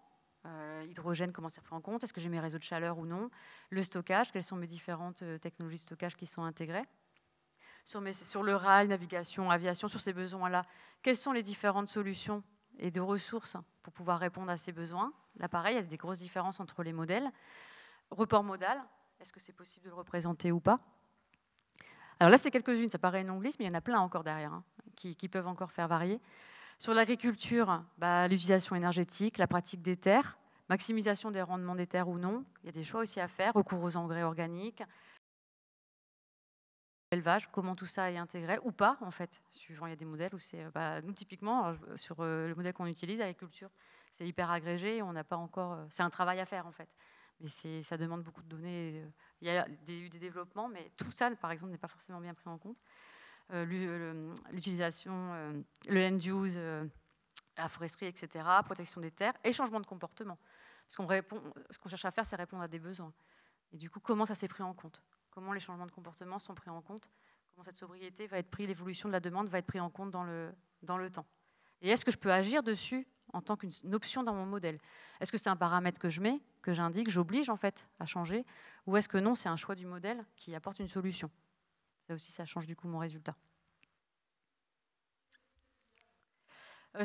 Speaker 3: Hydrogène, comment c'est pris en compte? Est-ce que j'ai mes réseaux de chaleur ou non? Le stockage, quelles sont mes différentes technologies de stockage qui sont intégrées? Sur le rail, navigation, aviation, sur ces besoins-là, quelles sont les différentes solutions et de ressources pour pouvoir répondre à ces besoins? Là, pareil, il y a des grosses différences entre les modèles. Report modal, est-ce que c'est possible de le représenter ou pas? Alors là, c'est quelques-unes, ça paraît une longue liste, mais il y en a plein encore derrière, qui peuvent encore faire varier. Sur l'agriculture, l'utilisation énergétique, la pratique des terres, maximisation des rendements des terres ou non. Il y a des choix aussi à faire, recours aux engrais organiques, élevage, comment tout ça est intégré ou pas, en fait, suivant, il y a des modèles où c'est... nous, typiquement, alors, sur le modèle qu'on utilise, l'agriculture, c'est hyper agrégé, on n'a pas encore... c'est un travail à faire, en fait. Mais ça demande beaucoup de données. Il y a eu des développements, mais tout ça, par exemple, n'est pas forcément bien pris en compte. L'utilisation, le land use, la foresterie, etc., protection des terres et changement de comportement. Parce ce qu'on cherche à faire, c'est répondre à des besoins. Et du coup, comment ça s'est pris en compte? Comment les changements de comportement sont pris en compte? Comment cette sobriété va être prise, l'évolution de la demande va être prise en compte dans le temps? Et est-ce que je peux agir dessus en tant qu'une option dans mon modèle? Est-ce que c'est un paramètre que je mets, que j'indique, j'oblige en fait à changer? Ou est-ce que non, c'est un choix du modèle qui apporte une solution? Ça aussi, ça change du coup mon résultat.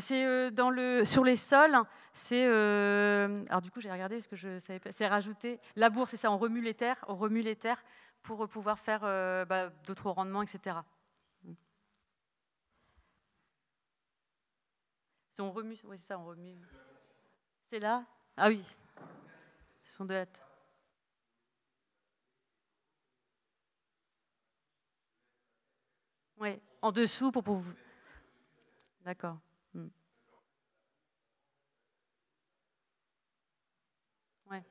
Speaker 3: C'est sur les sols, c'est... alors du coup, j'ai regardé ce que je savais pas. C'est rajouter... Labour, c'est ça, on remue les terres pour pouvoir faire d'autres rendements, etc. On remue, oui, c'est ça, on remue. C'est là? Ah oui, ce sont de la... Oui, en dessous pour pouvoir... D'accord. Ouais,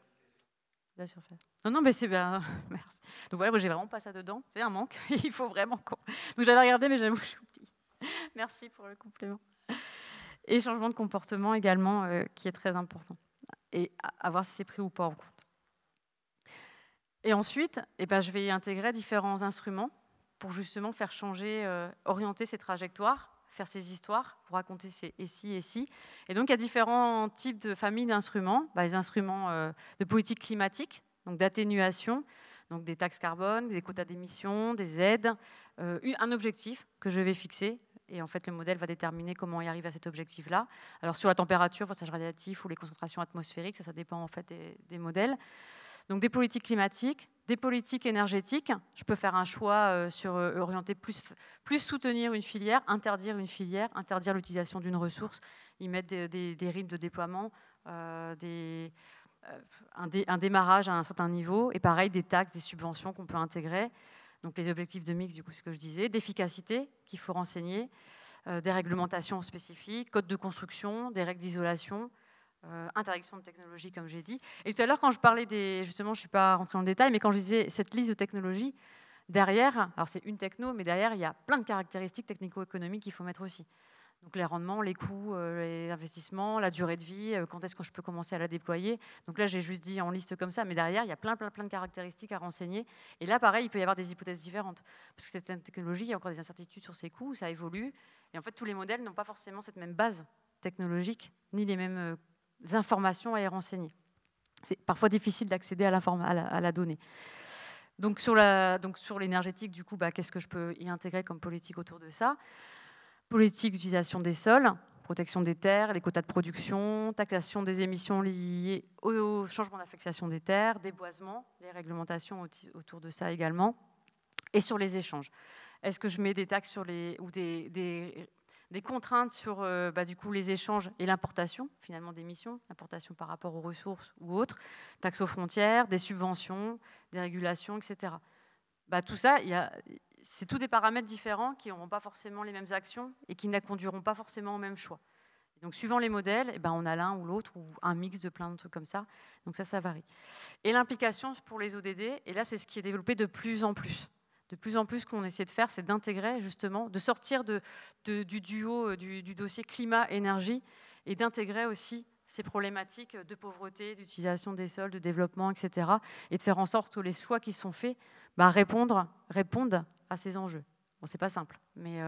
Speaker 3: la surface. Non, mais c'est bien. Merci. Donc voilà, moi j'ai vraiment pas ça dedans. C'est un manque. Il faut vraiment qu'on... Donc j'avais regardé, mais j'avoue que j'ai oublié. Merci pour le complément. Et changement de comportement également, qui est très important. Et à voir si c'est pris ou pas en compte. Et ensuite, je vais y intégrer différents instruments pour justement faire changer, orienter ces trajectoires, faire ces histoires, pour raconter ces et si. Et donc, il y a différents types de familles d'instruments. Les instruments de politique climatique, donc d'atténuation, donc des taxes carbone, des quotas d'émissions, des aides, un objectif que je vais fixer. Et en fait, le modèle va déterminer comment y arriver à cet objectif-là. Alors, sur la température, passage radiatif ou les concentrations atmosphériques, ça dépend en fait des modèles. Donc des politiques climatiques, des politiques énergétiques. Je peux faire un choix sur orienter plus soutenir une filière, interdire l'utilisation d'une ressource, y mettre des rythmes de déploiement, un démarrage à un certain niveau, et pareil, des taxes, des subventions qu'on peut intégrer. Donc les objectifs de mix, du coup, c'est ce que je disais, d'efficacité qu'il faut renseigner, des réglementations spécifiques, codes de construction, des règles d'isolation, interaction de technologies, comme j'ai dit. Et tout à l'heure, quand je parlais justement, je ne suis pas rentrée dans le détail, mais quand je disais cette liste de technologies, derrière, alors c'est une techno, mais derrière, il y a plein de caractéristiques technico-économiques qu'il faut mettre aussi. Donc les rendements, les coûts, les investissements, la durée de vie, quand est-ce que je peux commencer à la déployer. Donc là, j'ai juste dit en liste comme ça, mais derrière, il y a plein de caractéristiques à renseigner. Et là, pareil, il peut y avoir des hypothèses différentes. Parce que cette technologie, il y a encore des incertitudes sur ses coûts, ça évolue. Et en fait, tous les modèles n'ont pas forcément cette même base technologique, ni les mêmes informations à y renseigner. C'est parfois difficile d'accéder à la donnée. Donc sur l'énergétique, du coup, qu'est-ce que je peux y intégrer comme politique autour de ça? Politique d'utilisation des sols, protection des terres, les quotas de production, taxation des émissions liées au changement d'affectation des terres, déboisement, les réglementations autour de ça également. Et sur les échanges. Est-ce que je mets des taxes sur ou des contraintes sur du coup, les échanges et l'importation, finalement, d'émissions, l'importation par rapport aux ressources ou autres, taxes aux frontières, des subventions, des régulations, etc. Tout ça, c'est tous des paramètres différents qui n'auront pas forcément les mêmes actions et qui ne conduiront pas forcément au même choix. Et donc, suivant les modèles, on a l'un ou l'autre ou un mix de plein de trucs comme ça. Donc ça varie. Et l'implication pour les ODD, et là, c'est ce qui est développé de plus en plus. De plus en plus, ce qu'on essaie de faire, c'est d'intégrer justement, de sortir du duo du dossier climat-énergie et d'intégrer aussi ces problématiques de pauvreté, d'utilisation des sols, de développement, etc. Et de faire en sorte que les choix qui sont faits répondent à ces enjeux. Bon, c'est pas simple, mais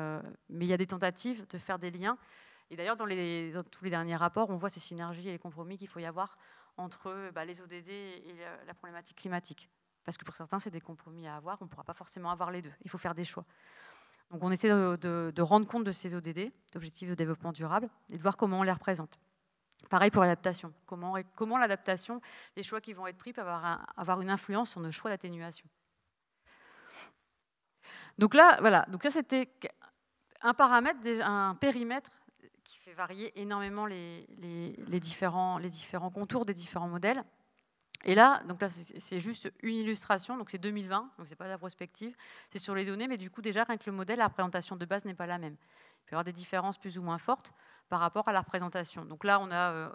Speaker 3: il y a des tentatives de faire des liens. Et d'ailleurs, dans tous les derniers rapports, on voit ces synergies et les compromis qu'il faut y avoir entre les ODD et la problématique climatique. Parce que pour certains, c'est des compromis à avoir. On ne pourra pas forcément avoir les deux. Il faut faire des choix. Donc on essaie de rendre compte de ces ODD, d'objectifs de développement durable, et de voir comment on les représente. Pareil pour l'adaptation. Comment l'adaptation, les choix qui vont être pris peuvent avoir une influence sur nos choix d'atténuation. Donc là, voilà. Donc là, c'était un paramètre, un périmètre qui fait varier énormément les différents contours des différents modèles. Et là, c'est juste une illustration, donc c'est 2020, donc c'est pas la prospective, c'est sur les données, mais du coup déjà rien que le modèle, la représentation de base n'est pas la même. Il peut y avoir des différences plus ou moins fortes par rapport à la représentation. Donc là, on a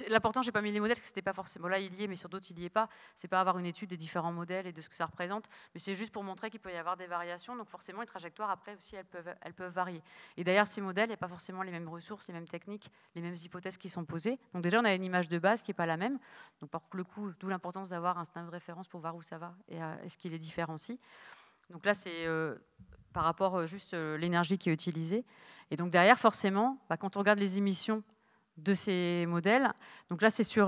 Speaker 3: l'important, j'ai pas mis les modèles parce que c'était pas forcément là, il y est, mais sur d'autres, il y est pas. C'est pas avoir une étude des différents modèles et de ce que ça représente, mais c'est juste pour montrer qu'il peut y avoir des variations. Donc forcément, les trajectoires après aussi, elles peuvent varier. Et derrière ces modèles, il n'y a pas forcément les mêmes ressources, les mêmes techniques, les mêmes hypothèses qui sont posées. Donc déjà, on a une image de base qui n'est pas la même. Donc par le coup, d'où l'importance d'avoir un système de référence pour voir où ça va et est-ce qu'il les différencie. Donc là, c'est par rapport juste l'énergie qui est utilisée. Et donc derrière, forcément, quand on regarde les émissions de ces modèles, donc là, c'est sur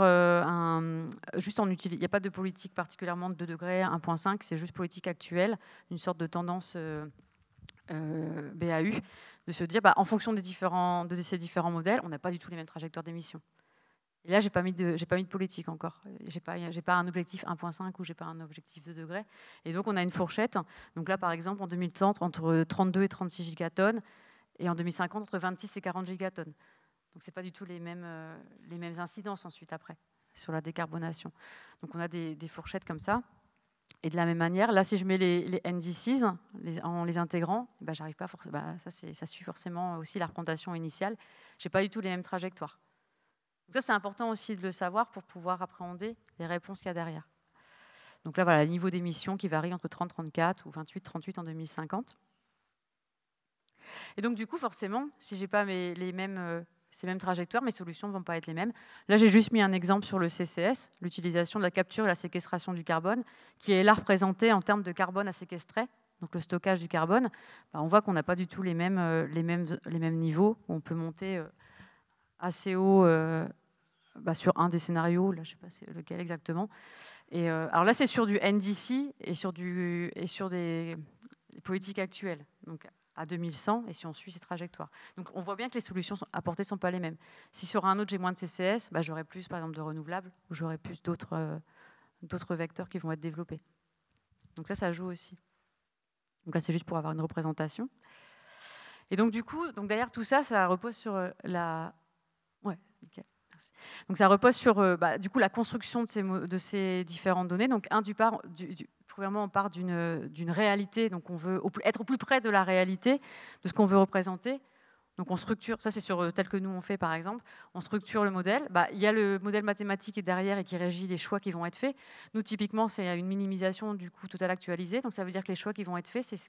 Speaker 3: juste en utilisant, il n'y a pas de politique particulièrement de 2 degrés, 1,5, c'est juste politique actuelle, une sorte de tendance BAU, de se dire, en fonction de ces différents modèles, on n'a pas du tout les mêmes trajectoires d'émissions. Et là, j'ai pas mis de politique encore. J'ai pas un objectif 1,5 ou j'ai pas un objectif 2 degrés. Et donc, on a une fourchette. Donc là, par exemple, en 2030, entre 32 et 36 gigatonnes, et en 2050, entre 26 et 40 gigatonnes. Donc ce n'est pas du tout les mêmes incidences ensuite après sur la décarbonation. Donc on a des fourchettes comme ça. Et de la même manière, là, si je mets les NDCs en les intégrant, ben, j'arrive pas forcément. Ça suit forcément aussi la représentation initiale. J'ai pas du tout les mêmes trajectoires. Donc ça, c'est important aussi de le savoir pour pouvoir appréhender les réponses qu'il y a derrière. Donc là, voilà, le niveau d'émissions qui varie entre 30-34 ou 28-38 en 2050. Et donc, du coup, forcément, si j'ai pas ces mêmes trajectoires, mes solutions ne vont pas être les mêmes. Là, j'ai juste mis un exemple sur le CCS, l'utilisation de la capture et la séquestration du carbone, qui est là représenté en termes de carbone à séquestrer, donc le stockage du carbone. Ben, on voit qu'on n'a pas du tout les mêmes niveaux. On peut monter assez haut sur un des scénarios, là, je ne sais pas c'est lequel exactement. Et, alors là, c'est sur du NDC et sur des politiques actuelles. Donc, à 2100, et si on suit ces trajectoires. Donc on voit bien que les solutions apportées ne sont pas les mêmes. Si sur un autre, j'ai moins de CCS, bah, j'aurai plus, par exemple, de renouvelables, ou j'aurai plus d'autres vecteurs qui vont être développés. Donc ça joue aussi. Donc là, c'est juste pour avoir une représentation. Et donc du coup, derrière tout ça, ça repose sur la... Ouais, nickel. Merci. Donc ça repose sur du coup, la construction de ces différentes données. Donc premièrement, on part d'une réalité, donc on veut être au plus près de la réalité, de ce qu'on veut représenter. Donc on structure, ça c'est sur tel que nous on fait par exemple, on structure le modèle. Il y a le modèle mathématique qui est derrière et qui régit les choix qui vont être faits. Nous typiquement c'est une minimisation du coût total actualisé, donc ça veut dire que les choix qui vont être faits, c'est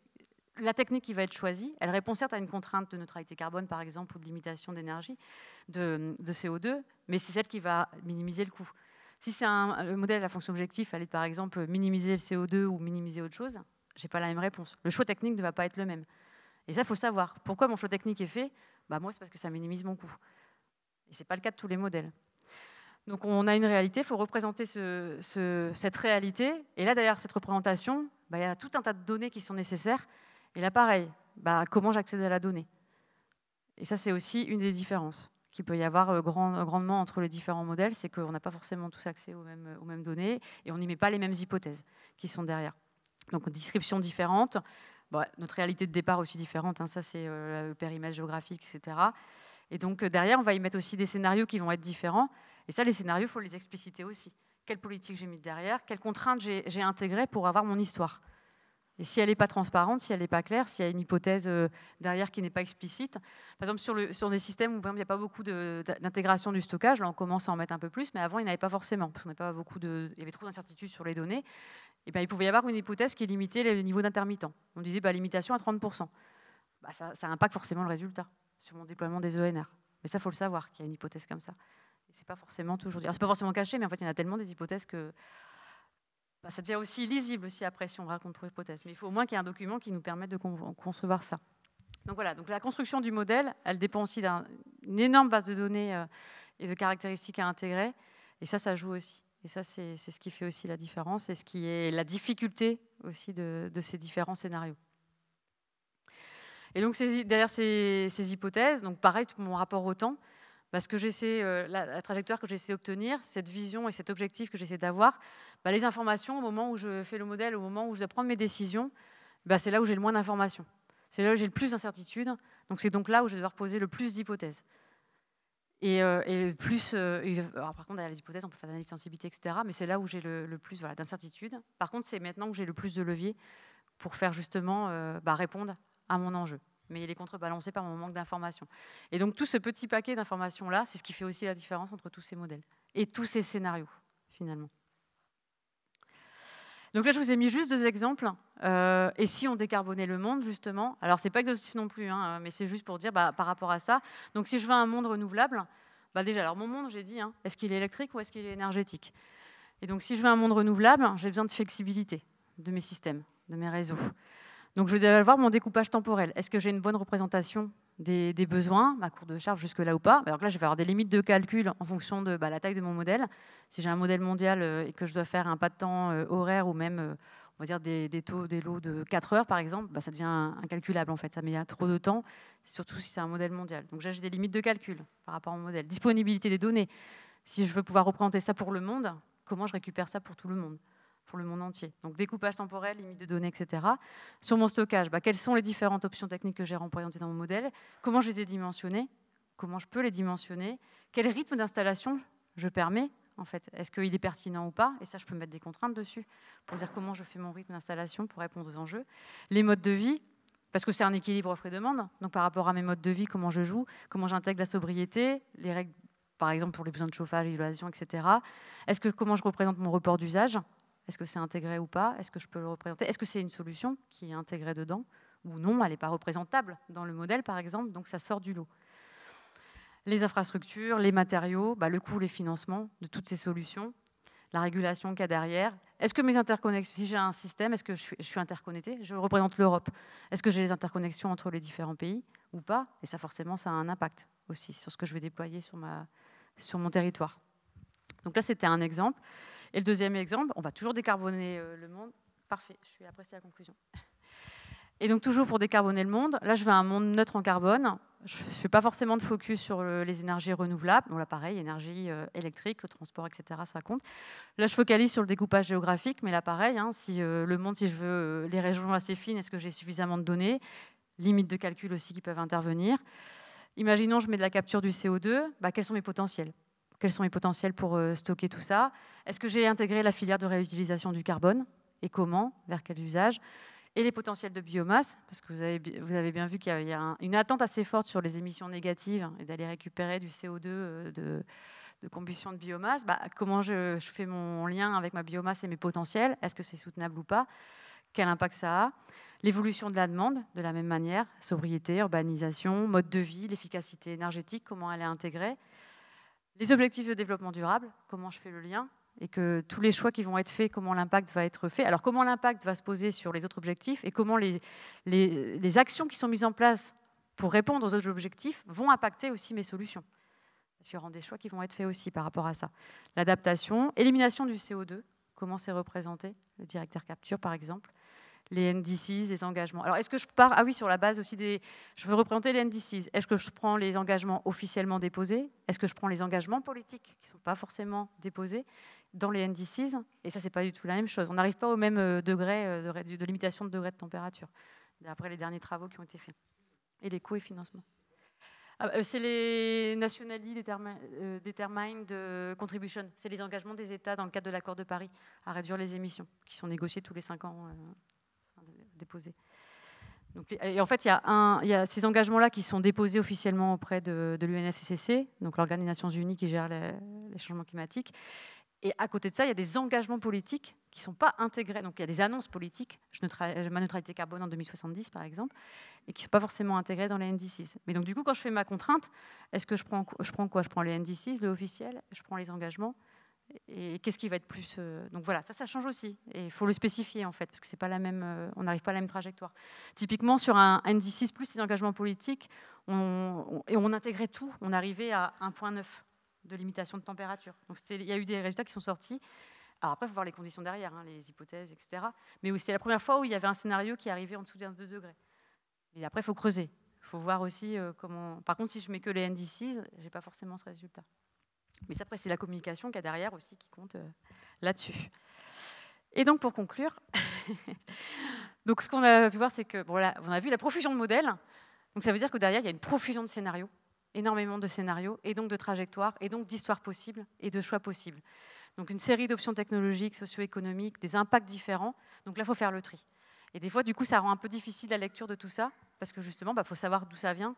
Speaker 3: la technique qui va être choisie. Elle répond certes à une contrainte de neutralité carbone par exemple ou de limitation d'énergie, de CO2, mais c'est celle qui va minimiser le coût. Si c'est le modèle, la fonction objectif, elle est par exemple minimiser le CO2 ou minimiser autre chose, je n'ai pas la même réponse. Le choix technique ne va pas être le même. Et ça, il faut savoir. Pourquoi mon choix technique est fait ? Moi, c'est parce que ça minimise mon coût. Et ce n'est pas le cas de tous les modèles. Donc on a une réalité, il faut représenter cette réalité. Et là, derrière cette représentation, il y a tout un tas de données qui sont nécessaires. Et là, pareil, comment j'accède à la donnée ? Et ça, c'est aussi une des différences qu'il peut y avoir grandement entre les différents modèles, c'est qu'on n'a pas forcément tous accès aux mêmes données et on n'y met pas les mêmes hypothèses qui sont derrière. Donc, description différente, notre réalité de départ aussi différente, hein, ça c'est le périmètre géographique, etc. Et donc, derrière, on va y mettre aussi des scénarios qui vont être différents. Et ça, les scénarios, il faut les expliciter aussi. Quelle politique j'ai mis derrière, quelles contraintes j'ai intégrées pour avoir mon histoire. Et si elle n'est pas transparente, si elle n'est pas claire, s'il y a une hypothèse derrière qui n'est pas explicite. Par exemple, sur des systèmes où il n'y a pas beaucoup d'intégration du stockage, là on commence à en mettre un peu plus, mais avant il n'y en avait pas forcément, parce qu'il y avait trop d'incertitudes sur les données. Et il pouvait y avoir une hypothèse qui limitait les niveaux d'intermittents. On disait limitation à 30%. Ça impacte forcément le résultat sur mon déploiement des ENR. Mais ça, il faut le savoir, qu'il y a une hypothèse comme ça. C'est pas forcément toujours... C'est pas forcément caché, mais en fait, il y en a tellement des hypothèses que... ça devient aussi lisible aussi après si on raconte trop d'hypothèses. Mais il faut au moins qu'il y ait un document qui nous permette de concevoir ça. Donc voilà, donc la construction du modèle, elle dépend aussi d'une énorme base de données et de caractéristiques à intégrer. Et ça joue aussi. Et ça, c'est ce qui fait aussi la différence et ce qui est la difficulté aussi de ces différents scénarios. Et donc derrière ces hypothèses, donc pareil, tout mon rapport au temps, parce que la trajectoire que j'essaie d'obtenir, cette vision et cet objectif que j'essaie d'avoir, les informations, au moment où je fais le modèle, au moment où je dois prendre mes décisions, c'est là où j'ai le moins d'informations. C'est là où j'ai le plus d'incertitudes. Donc c'est donc là où je vais devoir poser le plus d'hypothèses. Et le plus... alors par contre, derrière les hypothèses, on peut faire d'analyse de sensibilité, etc. Mais c'est là où j'ai le plus d'incertitudes. Par contre, c'est maintenant que j'ai le plus de leviers pour faire justement répondre à mon enjeu. Mais il est contrebalancé par mon manque d'informations. Et donc tout ce petit paquet d'informations-là, c'est ce qui fait aussi la différence entre tous ces modèles et tous ces scénarios, finalement. Donc là, je vous ai mis juste 2 exemples. Et si on décarbonait le monde, justement, alors c'est pas exhaustif non plus, hein, mais c'est juste pour dire par rapport à ça. Donc si je veux un monde renouvelable, déjà, alors mon monde, j'ai dit, hein, est-ce qu'il est électrique ou est-ce qu'il est énergétique ? Et donc si je veux un monde renouvelable, j'ai besoin de flexibilité de mes systèmes, de mes réseaux. Donc, je vais avoir mon découpage temporel. Est-ce que j'ai une bonne représentation des besoins, ma courbe de charge jusque-là ou pas ? Alors là, je vais avoir des limites de calcul en fonction de la taille de mon modèle. Si j'ai un modèle mondial et que je dois faire un pas de temps horaire ou même, on va dire, des lots de 4 heures, par exemple, ça devient incalculable, en fait. Ça met trop de temps, surtout si c'est un modèle mondial. Donc, j'ai des limites de calcul par rapport au modèle. Disponibilité des données. Si je veux pouvoir représenter ça pour le monde, comment je récupère ça pour tout le monde ? Pour le monde entier. Donc découpage temporel, limite de données, etc. Sur mon stockage, quelles sont les différentes options techniques que j'ai représentées dans mon modèle ? Comment je les ai dimensionnées ? comment je peux les dimensionner, quel rythme d'installation je permets, en fait. Est-ce qu'il est pertinent ou pas? Et ça, je peux mettre des contraintes dessus pour dire comment je fais mon rythme d'installation pour répondre aux enjeux. Les modes de vie, parce que c'est un équilibre offre et demande. Donc, par rapport à mes modes de vie, comment je joue, comment j'intègre la sobriété, les règles, par exemple, pour les besoins de chauffage, isolation, etc. Comment je représente mon report d'usage? Est-ce que c'est intégré ou pas? Est-ce que je peux le représenter? Est-ce que c'est une solution qui est intégrée dedans? Ou non, elle n'est pas représentable dans le modèle, par exemple, donc ça sort du lot. Les infrastructures, les matériaux, le coût, les financements de toutes ces solutions, la régulation qu'il y a derrière. Est-ce que mes interconnexions, si j'ai un système, est-ce que je suis interconnecté? Je représente l'Europe. Est-ce que j'ai les interconnexions entre les différents pays ou pas? Et ça, forcément, ça a un impact aussi sur ce que je vais déployer sur mon territoire. Donc là, c'était un exemple. Et le deuxième exemple, on va toujours décarboner le monde. Parfait, je suis après, c'est la conclusion. Et donc toujours pour décarboner le monde, là je veux un monde neutre en carbone. Je ne fais pas forcément de focus sur les énergies renouvelables. Bon là pareil, énergie électrique, le transport, etc. ça compte. Là je focalise sur le découpage géographique, mais là pareil, si le monde, si je veux les régions assez fines, est-ce que j'ai suffisamment de données? Limites de calcul aussi qui peuvent intervenir. Imaginons je mets de la capture du CO2, quels sont mes potentiels? Quels sont mes potentiels pour stocker tout ça? Est-ce que j'ai intégré la filière de réutilisation du carbone? Et comment? Vers quels usages? Et les potentiels de biomasse, parce que vous avez bien vu qu'il y a une attente assez forte sur les émissions négatives et d'aller récupérer du CO2 de combustion de biomasse. Comment je fais mon lien avec ma biomasse et mes potentiels? Est-ce que c'est soutenable ou pas? Quel impact ça a? L'évolution de la demande, de la même manière, sobriété, urbanisation, mode de vie, l'efficacité énergétique, comment elle est intégrée? Les objectifs de développement durable, comment je fais le lien? Et que tous les choix qui vont être faits, comment l'impact va être fait. Alors, comment l'impact va se poser sur les autres objectifs et comment les actions qui sont mises en place pour répondre aux autres objectifs vont impacter aussi mes solutions. Parce qu'il y aura des choix qui vont être faits aussi par rapport à ça. L'adaptation, élimination du CO2, comment c'est représenté, le directeur capture par exemple. Les NDCs, les engagements. Alors, est-ce que je pars... Ah oui, sur la base aussi des... Je veux représenter les NDCs. Est-ce que je prends les engagements officiellement déposés? Est-ce que je prends les engagements politiques qui ne sont pas forcément déposés dans les NDCs? Et ça, c'est pas du tout la même chose. On n'arrive pas au même degré de limitation de degré de température, d'après les derniers travaux qui ont été faits. Et les coûts et financements. C'est les Nationally Determined Contribution. C'est les engagements des États dans le cadre de l'accord de Paris à réduire les émissions, qui sont négociés tous les 5 ans. Déposés. Donc, et en fait, il y a ces engagements-là qui sont déposés officiellement auprès de l'UNFCCC, donc l'organe des Nations Unies qui gère les changements climatiques. Et à côté de ça, il y a des engagements politiques qui ne sont pas intégrés. Donc il y a des annonces politiques, ma neutralité carbone en 2070 par exemple, et qui ne sont pas forcément intégrées dans les NDCs. Mais donc du coup, quand je fais ma contrainte, est-ce que je prends quoi? Je prends les NDCs, le officiel, je prends les engagements. Et qu'est-ce qui va être plus... Donc voilà, ça change aussi. Et il faut le spécifier, en fait, parce que c'est pas la même, on n'arrive pas à la même trajectoire. Typiquement, sur un NDC plus les engagements politiques, on intégrait tout. On arrivait à 1,9 de limitation de température. Donc il y a eu des résultats qui sont sortis. Alors après, il faut voir les conditions derrière, les hypothèses, etc. Mais c'était la première fois où il y avait un scénario qui arrivait en dessous d'un 2 degrés. Et après, il faut creuser. Il faut voir aussi comment... Par contre, si je mets que les NDCs, je n'ai pas forcément ce résultat. Mais après, c'est la communication qu'il y a derrière aussi qui compte là-dessus. Et donc, pour conclure, donc, ce qu'on a pu voir, c'est que, on a vu la profusion de modèles. Donc, ça veut dire que derrière, il y a une profusion de scénarios, énormément de scénarios, et donc de trajectoires, et donc d'histoires possibles, et de choix possibles. Donc, une série d'options technologiques, socio-économiques, des impacts différents. Donc là, il faut faire le tri. Et des fois, du coup, ça rend un peu difficile la lecture de tout ça, parce que justement, faut savoir d'où ça vient,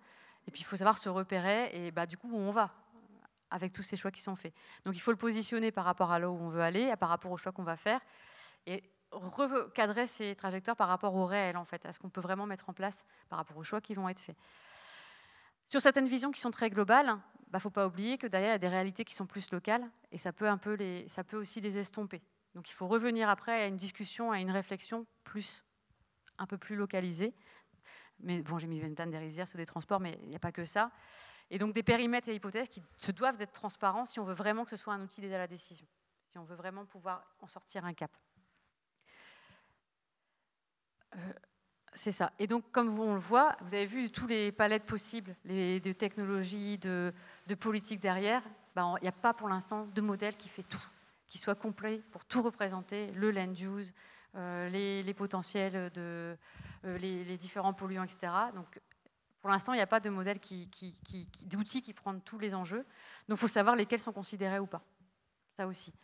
Speaker 3: et puis il faut savoir se repérer, et du coup, où on va avec tous ces choix qui sont faits. Donc il faut le positionner par rapport à là où on veut aller, par rapport aux choix qu'on va faire, et recadrer ces trajectoires par rapport au réel, en fait, à ce qu'on peut vraiment mettre en place par rapport aux choix qui vont être faits. Sur certaines visions qui sont très globales, il ne faut pas oublier que derrière, il y a des réalités qui sont plus locales, et ça peut aussi les estomper. Donc il faut revenir après à une discussion, à une réflexion un peu plus localisée. Mais bon, j'ai mis Ventan des rizières sur des transports, mais il n'y a pas que ça. Et donc des périmètres et hypothèses qui se doivent d'être transparents si on veut vraiment que ce soit un outil d'aide à la décision, si on veut vraiment pouvoir en sortir un cap. C'est ça. Et donc, comme on le voit, vous avez vu tous les palettes possibles, de technologies, de politiques derrière. Il n'y a pas pour l'instant de modèle qui fait tout, qui soit complet pour tout représenter, le land use, les potentiels, les différents polluants, etc. Donc, Pour l'instant, il n'y a pas de modèle d'outils qui prennent tous les enjeux. Donc, il faut savoir lesquels sont considérés ou pas. Ça aussi.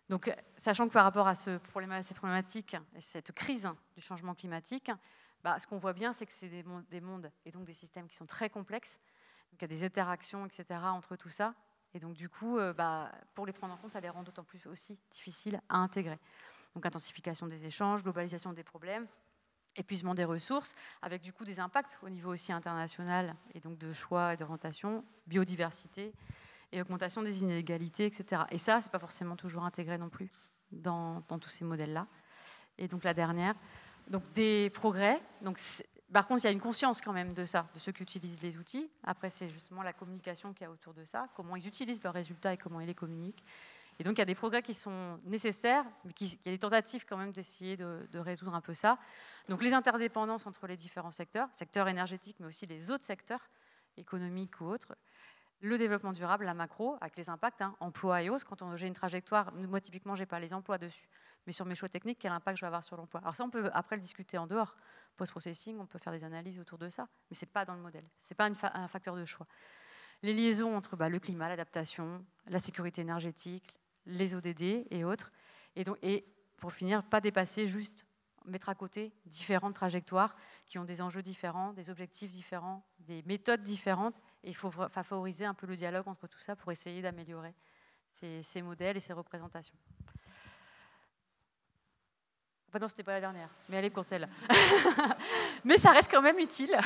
Speaker 3: Donc, sachant que par rapport à cette problématique et cette crise du changement climatique, ce qu'on voit bien, c'est que c'est des mondes et donc des systèmes qui sont très complexes. Donc, il y a des interactions, etc. entre tout ça. Et donc, du coup, pour les prendre en compte, ça les rend d'autant plus aussi difficiles à intégrer. Donc, intensification des échanges, globalisation des problèmes, épuisement des ressources, avec du coup des impacts au niveau aussi international, et donc de choix et d'orientation, biodiversité, et augmentation des inégalités, etc. Et ça, ce n'est pas forcément toujours intégré non plus dans tous ces modèles-là. Et donc, la dernière, donc des progrès. Donc, par contre, il y a une conscience quand même de ça, de ceux qui utilisent les outils. Après, c'est justement la communication qu'il y a autour de ça, comment ils utilisent leurs résultats et comment ils les communiquent. Et donc, il y a des progrès qui sont nécessaires, mais il y a des tentatives quand même d'essayer de résoudre un peu ça. Donc, les interdépendances entre les différents secteurs énergétiques, mais aussi les autres secteurs économiques ou autres. Le développement durable, la macro, avec les impacts, emploi et autres. Quand j'ai une trajectoire, moi, typiquement, je n'ai pas les emplois dessus. Mais sur mes choix techniques, quel impact je vais avoir sur l'emploi? Alors ça, on peut après le discuter en dehors. Post-processing, on peut faire des analyses autour de ça, mais ce n'est pas dans le modèle. Ce n'est pas un facteur de choix. Les liaisons entre le climat, l'adaptation, la sécurité énergétique, les ODD et autres. Et pour finir, pas dépasser, juste mettre à côté différentes trajectoires qui ont des enjeux différents, des objectifs différents, des méthodes différentes. Et il faut favoriser un peu le dialogue entre tout ça pour essayer d'améliorer ces modèles et ces représentations. Non, c'était pas la dernière, mais elle est courte celle-là. Mais ça reste quand même utile.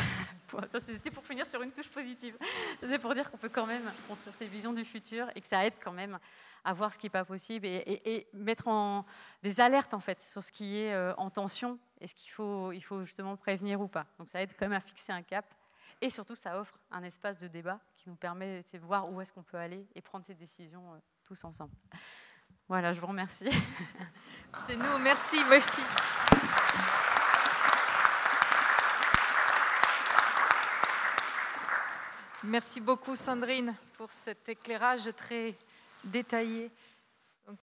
Speaker 3: Ça, c'était pour finir sur une touche positive. C'est pour dire qu'on peut quand même construire ces visions du futur et que ça aide quand même à voir ce qui n'est pas possible et mettre en des alertes en fait sur ce qui est en tension et ce qu'il faut justement prévenir ou pas. Donc ça aide quand même à fixer un cap et surtout ça offre un espace de débat qui nous permet de voir où est-ce qu'on peut aller et prendre ces décisions tous ensemble. Voilà, je vous remercie.
Speaker 2: C'est nous, merci, merci. Merci beaucoup Sandrine pour cet éclairage très détaillé.